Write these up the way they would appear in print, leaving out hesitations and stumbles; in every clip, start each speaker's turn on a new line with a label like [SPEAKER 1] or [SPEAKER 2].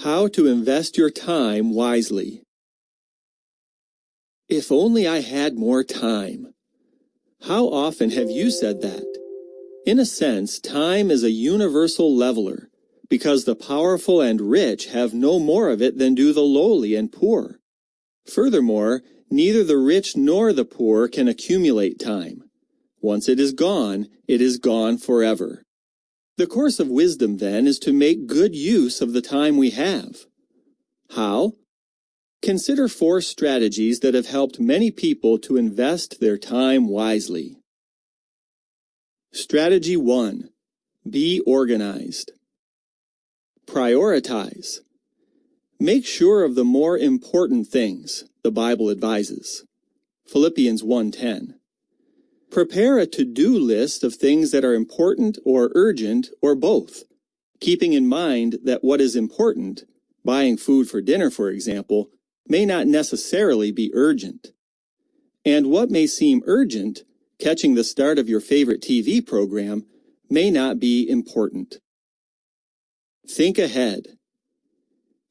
[SPEAKER 1] How to invest your time wisely. If only I had more time. How often have you said that? In a sense, time is a universal leveler, because the powerful and rich have no more of it than do the lowly and poor. Furthermore, neither the rich nor the poor can accumulate time. Once it is gone forever. The course of wisdom, then, is to make good use of the time we have. How? Consider 4 strategies that have helped many people to invest their time wisely. Strategy 1. Be organized. Prioritize. Make sure of the more important things, the Bible advises. Philippians 1:10. Prepare a to-do list of things that are important or urgent or both, keeping in mind that what is important, buying food for dinner for example, may not necessarily be urgent. And what may seem urgent, catching the start of your favorite TV program, may not be important. Think ahead.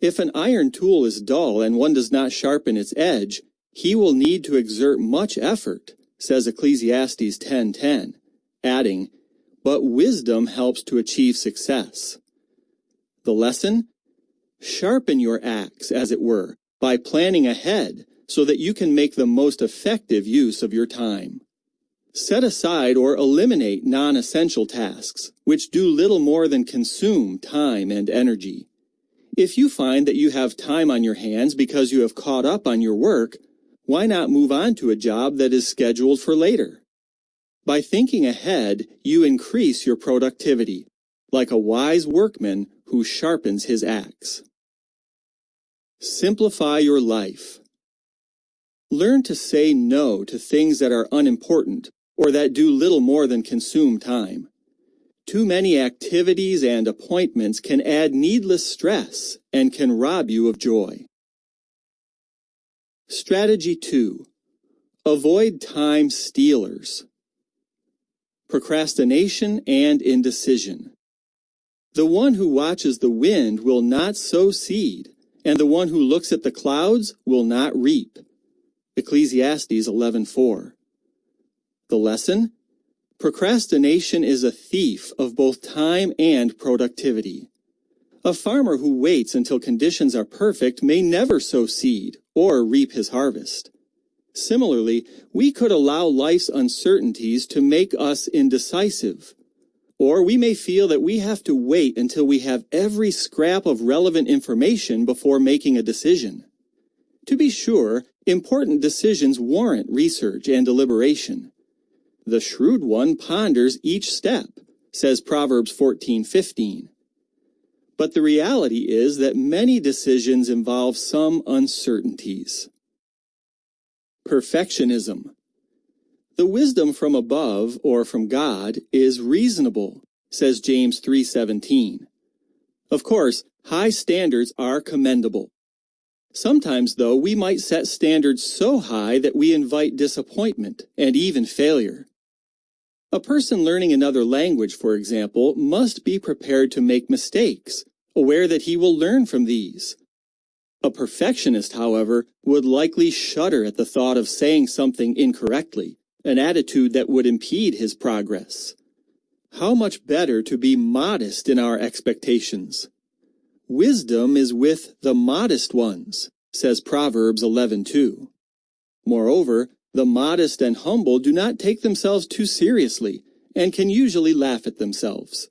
[SPEAKER 1] If an iron tool is dull and one does not sharpen its edge, he will need to exert much effort, says Ecclesiastes 10:10, adding, but wisdom helps to achieve success. The lesson? Sharpen your axe, as it were, by planning ahead so that you can make the most effective use of your time. Set aside or eliminate non-essential tasks, which do little more than consume time and energy. If you find that you have time on your hands because you have caught up on your work, why not move on to a job that is scheduled for later? By thinking ahead, you increase your productivity, like a wise workman who sharpens his axe. Simplify your life. Learn to say no to things that are unimportant or that do little more than consume time. Too many activities and appointments can add needless stress and can rob you of joy. Strategy 2. Avoid time stealers. Procrastination and indecision. The one who watches the wind will not sow seed, and the one who looks at the clouds will not reap. Ecclesiastes 11:4. The lesson? Procrastination is a thief of both time and productivity. A farmer who waits until conditions are perfect may never sow seed or reap his harvest. Similarly, we could allow life's uncertainties to make us indecisive. Or we may feel that we have to wait until we have every scrap of relevant information before making a decision. To be sure, important decisions warrant research and deliberation. The shrewd one ponders each step, says Proverbs 14:15. But the reality is that many decisions involve some uncertainties. Perfectionism. The wisdom from above, or from God, is reasonable, says James 3:17. Of course, high standards are commendable. Sometimes, though, we might set standards so high that we invite disappointment and even failure. A person learning another language, for example, must be prepared to make mistakes, aware that he will learn from these. A perfectionist, however, would likely shudder at the thought of saying something incorrectly, an attitude that would impede his progress. How much better to be modest in our expectations. Wisdom is with the modest ones, says Proverbs 11:2. Moreover, the modest and humble do not take themselves too seriously and can usually laugh at themselves.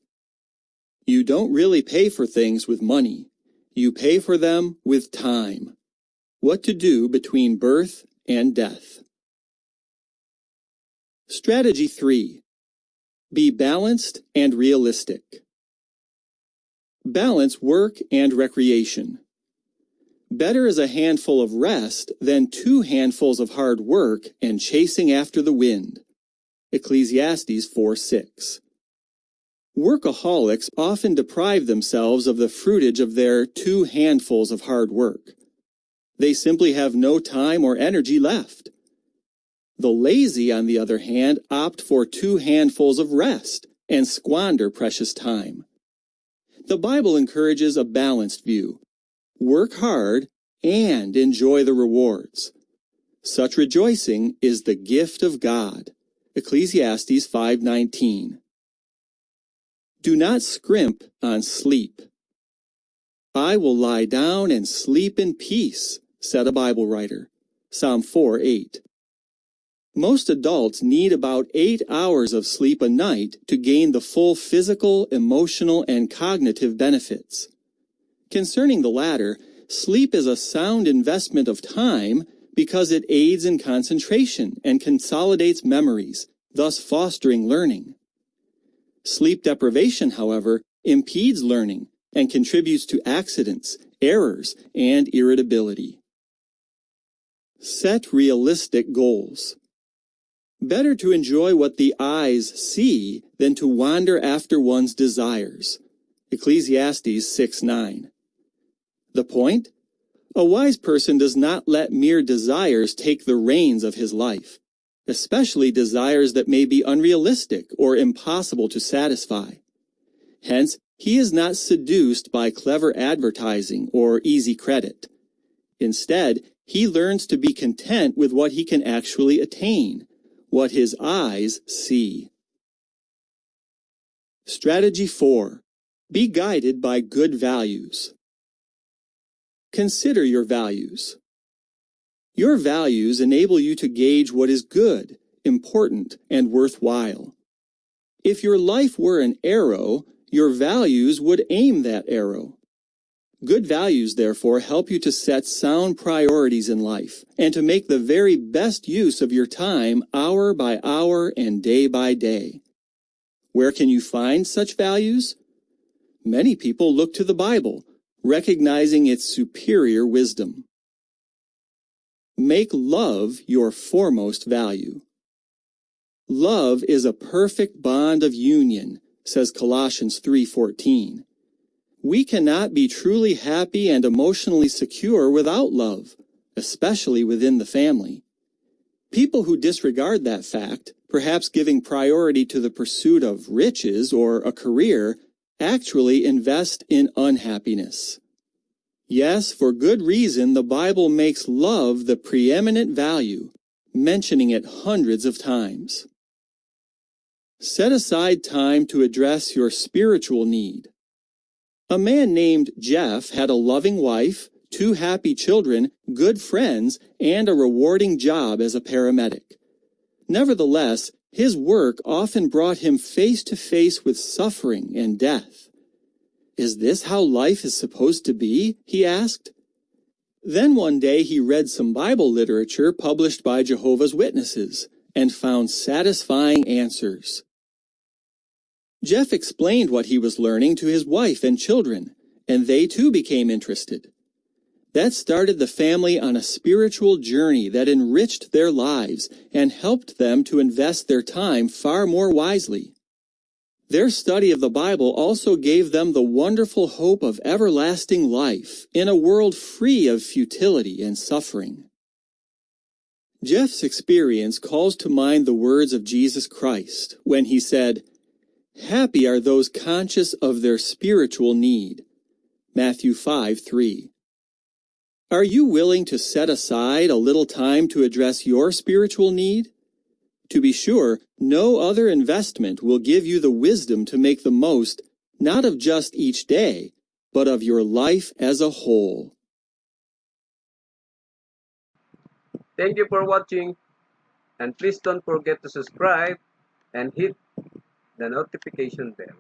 [SPEAKER 1] You don't really pay for things with money. You pay for them with time. What to do between birth and death. Strategy 3. Be balanced and realistic. Balance work and recreation. Better is a handful of rest than 2 handfuls of hard work and chasing after the wind. Ecclesiastes 4:6. Workaholics often deprive themselves of the fruitage of their 2 handfuls of hard work. They simply have no time or energy left. The lazy, on the other hand, opt for 2 handfuls of rest and squander precious time. The Bible encourages a balanced view, work hard, and enjoy the rewards. Such rejoicing is the gift of God. Ecclesiastes 5:19. Do not scrimp on sleep. I will lie down and sleep in peace, said a Bible writer. Psalm 4:8. Most adults need about 8 hours of sleep a night to gain the full physical, emotional, and cognitive benefits. Concerning the latter, sleep is a sound investment of time because it aids in concentration and consolidates memories, thus fostering learning. Sleep deprivation, however, impedes learning and contributes to accidents, errors, and irritability. Set realistic goals. Better to enjoy what the eyes see than to wander after one's desires. Ecclesiastes 6:9. The point? A wise person does not let mere desires take the reins of his life, especially desires that may be unrealistic or impossible to satisfy. Hence, he is not seduced by clever advertising or easy credit. Instead, he learns to be content with what he can actually attain, what his eyes see. Strategy 4. Be guided by good values. Consider your values. Your values enable you to gauge what is good, important, and worthwhile. If your life were an arrow, your values would aim that arrow. Good values, therefore, help you to set sound priorities in life and to make the very best use of your time hour by hour and day by day. Where can you find such values? Many people look to the Bible, recognizing its superior wisdom. Make love your foremost value. Love is a perfect bond of union, says Colossians 3:14. We cannot be truly happy and emotionally secure without love, especially within the family. People who disregard that fact, perhaps giving priority to the pursuit of riches or a career, actually invest in unhappiness. Yes, for good reason, the Bible makes love the preeminent value, mentioning it hundreds of times. Set aside time to address your spiritual need. A man named Jeff had a loving wife, 2 happy children, good friends, and a rewarding job as a paramedic. Nevertheless, his work often brought him face to face with suffering and death. Is this how life is supposed to be? He asked. Then one day he read some Bible literature published by Jehovah's Witnesses and found satisfying answers. Jeff explained what he was learning to his wife and children, and they too became interested. That started the family on a spiritual journey that enriched their lives and helped them to invest their time far more wisely. Their study of the Bible also gave them the wonderful hope of everlasting life in a world free of futility and suffering. Jeff's experience calls to mind the words of Jesus Christ when he said, "Happy are those conscious of their spiritual need." Matthew 5:3. Are you willing to set aside a little time to address your spiritual need? To be sure, no other investment will give you the wisdom to make the most, not of just each day, but of your life as a whole.
[SPEAKER 2] Thank you for watching, and please don't forget to subscribe and hit the notification bell.